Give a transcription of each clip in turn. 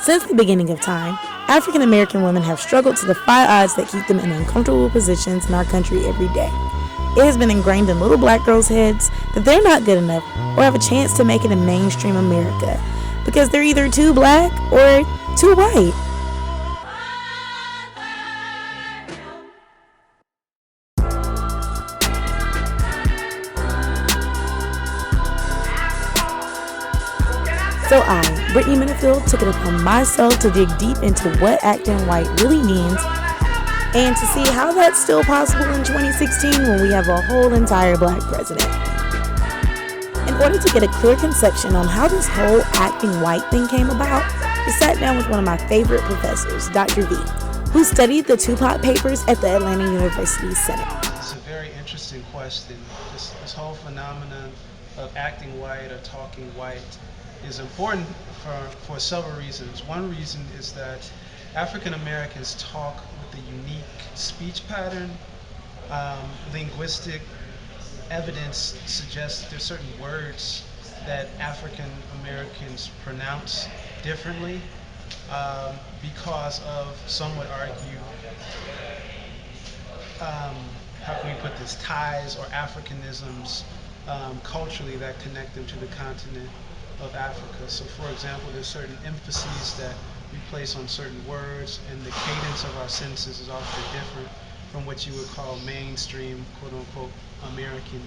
Since the beginning of time, African American women have struggled to defy odds that keep them in uncomfortable positions in our country every day. It has been ingrained in little black girls' heads that they're not good enough or have a chance to make it in mainstream America because they're either too black or too white. So I, Brittany Minifield, took it upon myself to dig deep into what acting white really means and to see how that's still possible in 2016 when we have a whole entire black president. In order to get a clear conception on how this whole acting white thing came about, I sat down with one of my favorite professors, Dr. V, who studied the Tupac papers at the Atlanta University Senate. It's a very interesting question. This whole phenomenon of acting white or talking white is important for several reasons. One reason is that African Americans talk with a unique speech pattern. Linguistic evidence suggests that there's certain words that African Americans pronounce differently because of, some would argue, how can we put this, ties or Africanisms culturally that connect them to the continent of Africa. So for example, there's certain emphases that we place on certain words, and the cadence of our sentences is often different from what you would call mainstream, quote unquote, American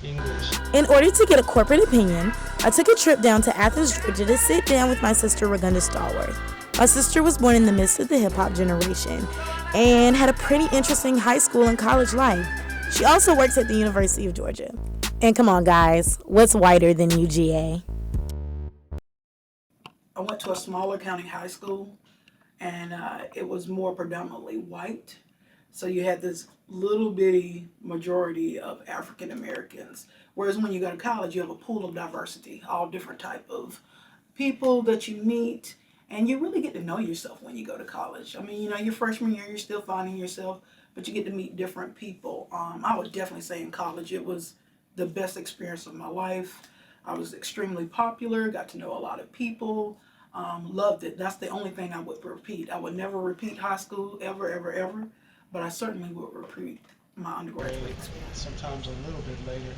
English. In order to get a corporate opinion, I took a trip down to Athens, Georgia to sit down with my sister, Ragunda Stallworth. My sister was born in the midst of the hip-hop generation and had a pretty interesting high school and college life. She also works at the University of Georgia. And come on, guys, what's whiter than UGA? I went to a smaller county high school, and it was more predominantly white. So you had this little bitty majority of African Americans. Whereas when you go to college, you have a pool of diversity, all different type of people that you meet, and you really get to know yourself when you go to college. I mean, your freshman year, you're still finding yourself, but you get to meet different people. I would definitely say in college, it was the best experience of my life. I was extremely popular, got to know a lot of people, loved it. That's the only thing I would repeat. I would never repeat high school, ever, but I certainly would repeat my undergraduate experience. Sometimes a little bit later,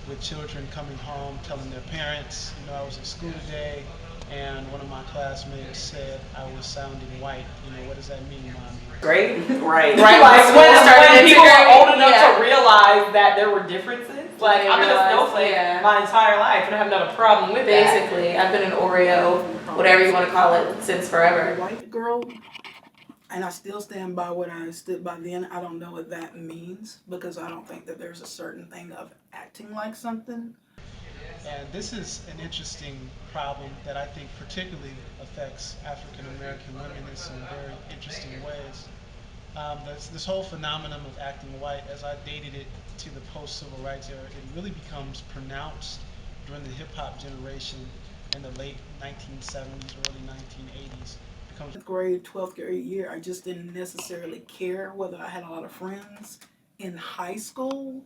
with children coming home, telling their parents, I was at school today, and one of my classmates said I was sounding white. What does that mean, Mommy? Great, right. Like when people are old enough to realize that there were differences. Like, I've been a snowflake my entire life, and I haven't had a problem with that. Basically, I've been an Oreo, whatever you want to call it, since forever. White girl, and I still stand by what I stood by then. I don't know what that means, because I don't think that there's a certain thing of acting like something. And this is an interesting problem that I think particularly affects African American women in some very interesting ways. This whole phenomenon of acting white, as I dated it to the post-civil rights era, it really becomes pronounced during the hip-hop generation in the late 1970s, early 1980s. 10th grade, 12th grade year, I just didn't necessarily care whether I had a lot of friends in high school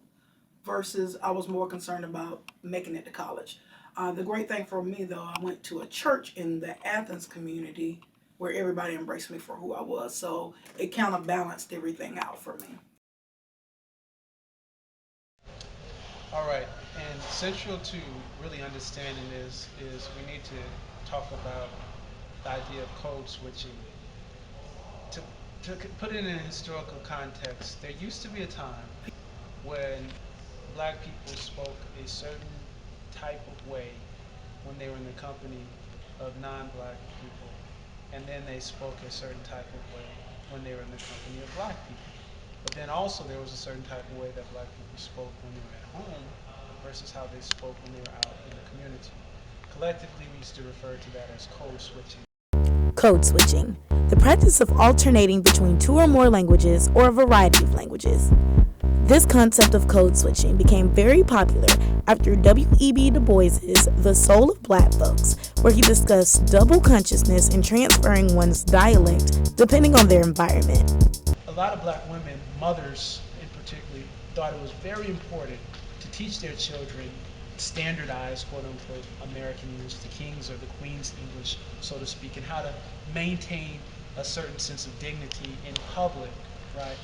versus I was more concerned about making it to college. The great thing for me, though, I went to a church in the Athens community where everybody embraced me for who I was, so it kind of balanced everything out for me. All right, and central to really understanding this is we need to talk about the idea of code switching. To put it in a historical context, there used to be a time when black people spoke a certain type of way when they were in the company of non-black people, and then they spoke a certain type of way when they were in the company of black people. But then also there was a certain type of way that black people spoke when they were at home versus how they spoke when they were out in the community. Collectively, we used to refer to that as code switching. Code switching, the practice of alternating between two or more languages or a variety of languages. This concept of code switching became very popular after W.E.B. Du Bois's The Soul of Black Folks, where he discussed double consciousness and transferring one's dialect depending on their environment. A lot of black women, mothers in particular, thought it was very important to teach their children standardize, quote unquote, American English, the King's or the Queen's English, so to speak, and how to maintain a certain sense of dignity in public, right?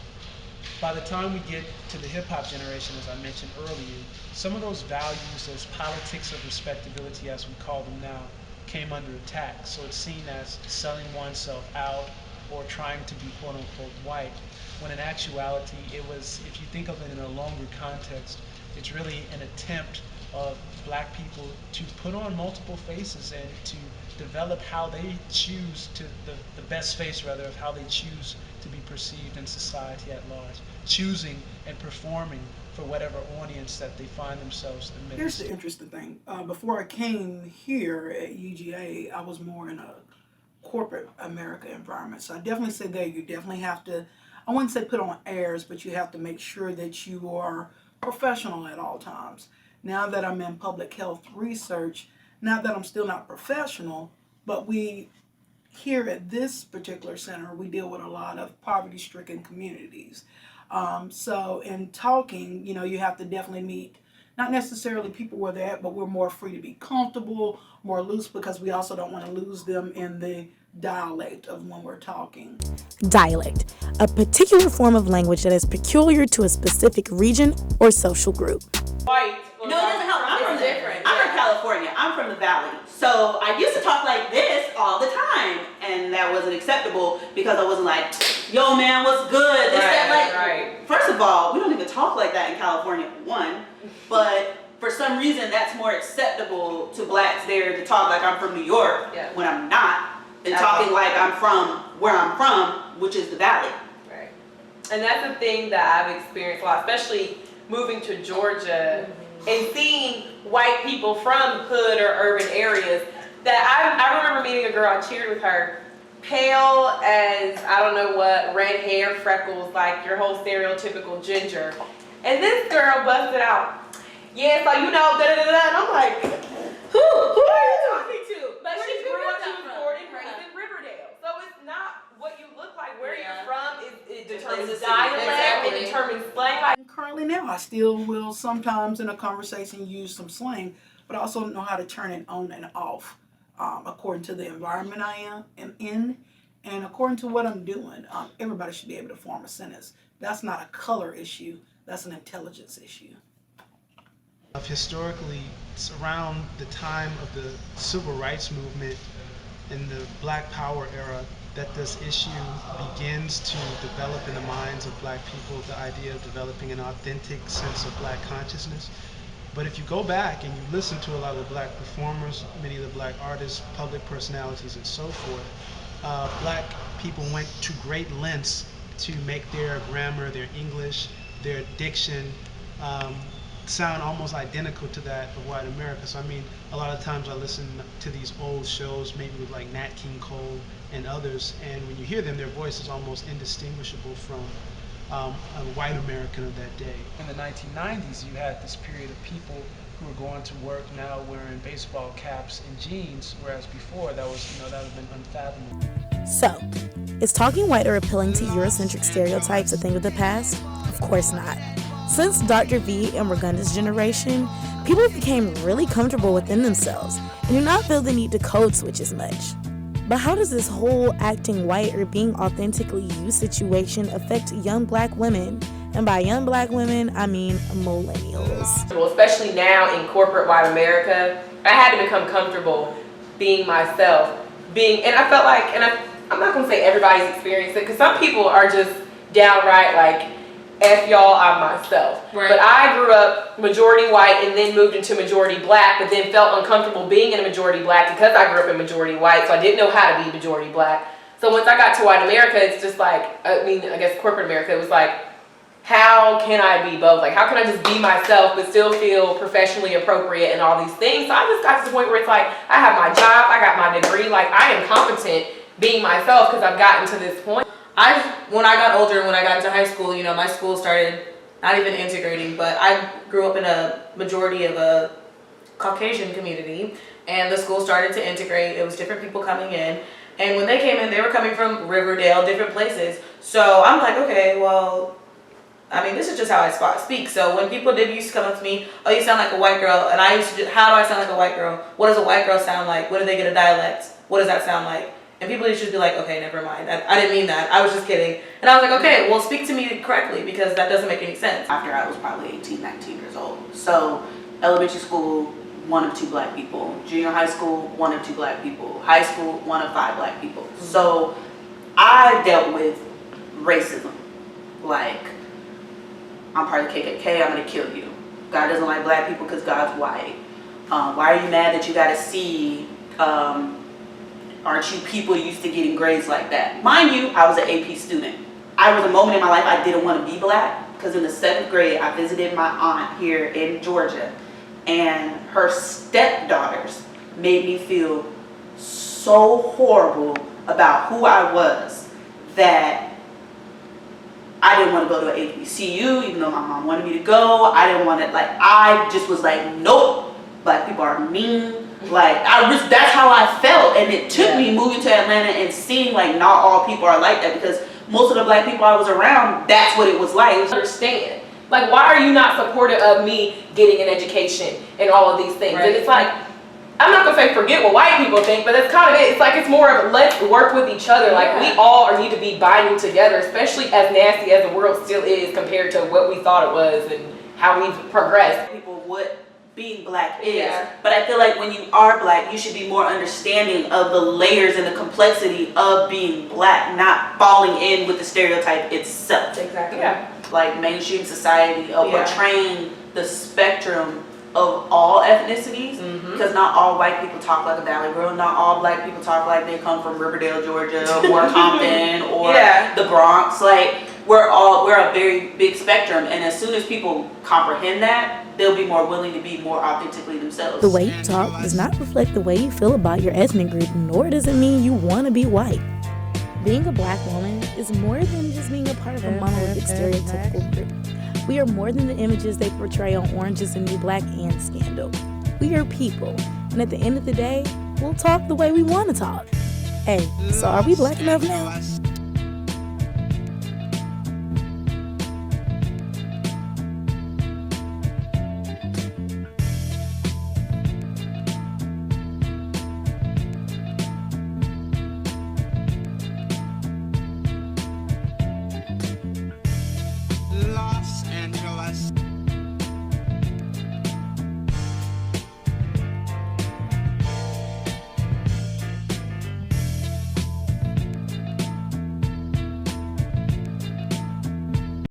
By the time we get to the hip hop generation, as I mentioned earlier, some of those values, those politics of respectability, as we call them now, came under attack. So it's seen as selling oneself out or trying to be quote unquote white, when in actuality it was, if you think of it in a longer context, it's really an attempt of black people to put on multiple faces and to develop how they choose to, the best face rather, of how they choose to be perceived in society at large, choosing and performing for whatever audience that they find themselves amidst. Here's the interesting thing. Before I came here at UGA, I was more in a corporate America environment. So I definitely say there, you definitely have to, I wouldn't say put on airs, but you have to make sure that you are professional at all times. Now that I'm in public health research, not that I'm still not professional, but we, here at this particular center, we deal with a lot of poverty-stricken communities. So in talking, you have to definitely meet not necessarily people where they're at, but we're more free to be comfortable, more loose, because we also don't want to lose them in the dialect of when we're talking. Dialect, a particular form of language that is peculiar to a specific region or social group. White. No, it doesn't help. I'm different. from California. I'm from the Valley. So I used to talk like this all the time, and that wasn't acceptable because I wasn't like, yo man, what's good? This, that, like, First of all, we don't even talk like that in California, one. But for some reason, that's more acceptable to blacks there to talk like I'm from New York when I'm not, than talking like I'm from where I'm from, which is the Valley. Right. And that's the thing that I've experienced a lot, especially moving to Georgia and seeing white people from hood or urban areas. That I remember meeting a girl, I cheered with her, pale as I don't know what, red hair, freckles, like your whole stereotypical ginger. And this girl busted out, yeah, so da da da da, and I'm like, who are you talking to? But she grew up, she was born and raised in Riverdale. So it's not what you look like, where you're from, it determines dialect, it determines slang. And currently now, I still will sometimes in a conversation use some slang, but I also know how to turn it on and off according to the environment I am in and according to what I'm doing. Everybody should be able to form a sentence. That's not a color issue, that's an intelligence issue. Historically, it's around the time of the civil rights movement in the Black Power era that this issue begins to develop in the minds of black people, the idea of developing an authentic sense of black consciousness. But if you go back and you listen to a lot of the black performers, many of the black artists, public personalities, and so forth, black people went to great lengths to make their grammar, their English, their diction sound almost identical to that of white America. So I mean, a lot of times I listen to these old shows, maybe with like Nat King Cole and others, and when you hear them, their voice is almost indistinguishable from a white American of that day. In the 1990s, you had this period of people who were going to work now wearing baseball caps and jeans, whereas before that was, that would have been unfathomable. So, is talking white or appealing to Eurocentric stereotypes a thing of the past? Of course not. Since Dr. V and Ragunda's generation, people became really comfortable within themselves and do not feel the need to code switch as much. But how does this whole acting white or being authentically you situation affect young black women? And by young black women, I mean millennials. Well, especially now in corporate white America, I had to become comfortable being myself. And I felt like, and I'm not gonna say everybody's experienced it, because some people are just downright like, F y'all, I'm myself. Right. But I grew up majority white and then moved into majority black, but then felt uncomfortable being in a majority black because I grew up in majority white, so I didn't know how to be majority black. So once I got to white America, it's just like, I guess corporate America, it was like, how can I be both? Like, how can I just be myself but still feel professionally appropriate and all these things? So I just got to the point where it's like, I have my job, I got my degree, like I am competent being myself because I've gotten to this point. When I got older, when I got into high school, my school started not even integrating, but I grew up in a majority of a Caucasian community, and the school started to integrate. It was different people coming in, and when they came in, they were coming from Riverdale, different places. So I'm like, okay, well, I mean, this is just how I speak. So when people did used to come up to me, oh, you sound like a white girl, and I used to how do I sound like a white girl? What does a white girl sound like? When do they get a dialect? What does that sound like? And people used to be like, okay, never mind. I didn't mean that. I was just kidding. And I was like, okay, well, speak to me correctly because that doesn't make any sense. After I was probably 18, 19 years old. So elementary school, 1 of 2 black people. Junior high school, 1 of 2 black people. High school, 1 of 5 black people. So I dealt with racism. Like, I'm part of the KKK, I'm gonna kill you. God doesn't like black people because God's white. Why are you mad that you gotta see, aren't you people used to getting grades like that? Mind you, I was an AP student. I was a moment in my life I didn't want to be black because in the 7th grade, I visited my aunt here in Georgia and her stepdaughters made me feel so horrible about who I was that I didn't want to go to an HBCU, even though my mom wanted me to go. I didn't want to, like, I just was like, nope, black people are mean. Like, that's how I felt. And it took me moving to Atlanta and seeing, like, not all people are like that because most of the black people I was around, that's what it was like. Understand. Like, why are you not supportive of me getting an education and all of these things? Right. And it's like, I'm not gonna say forget what white people think, but that's kind of it. It's like it's more of let's work with each other. Like we all need to be binding together, especially as nasty as the world still is compared to what we thought it was and how we've progressed. People what being black is, but I feel like when you are black, you should be more understanding of the layers and the complexity of being black, not falling in with the stereotype itself. Exactly. Yeah. Like mainstream society of portraying the spectrum of all ethnicities, because not all white people talk like a Valley Girl, not all black people talk like they come from Riverdale, Georgia, or Compton, or the Bronx. Like we're a very big spectrum, and as soon as people comprehend that, they'll be more willing to be more authentically themselves. The way you talk does not reflect the way you feel about your ethnic group, nor does it mean you want to be white. Being a black woman is more than just being a part of a monolithic stereotypical group. We are more than the images they portray on Orange is the New Black and Scandal. We are people, and at the end of the day, we'll talk the way we want to talk. Hey, so are we black enough now?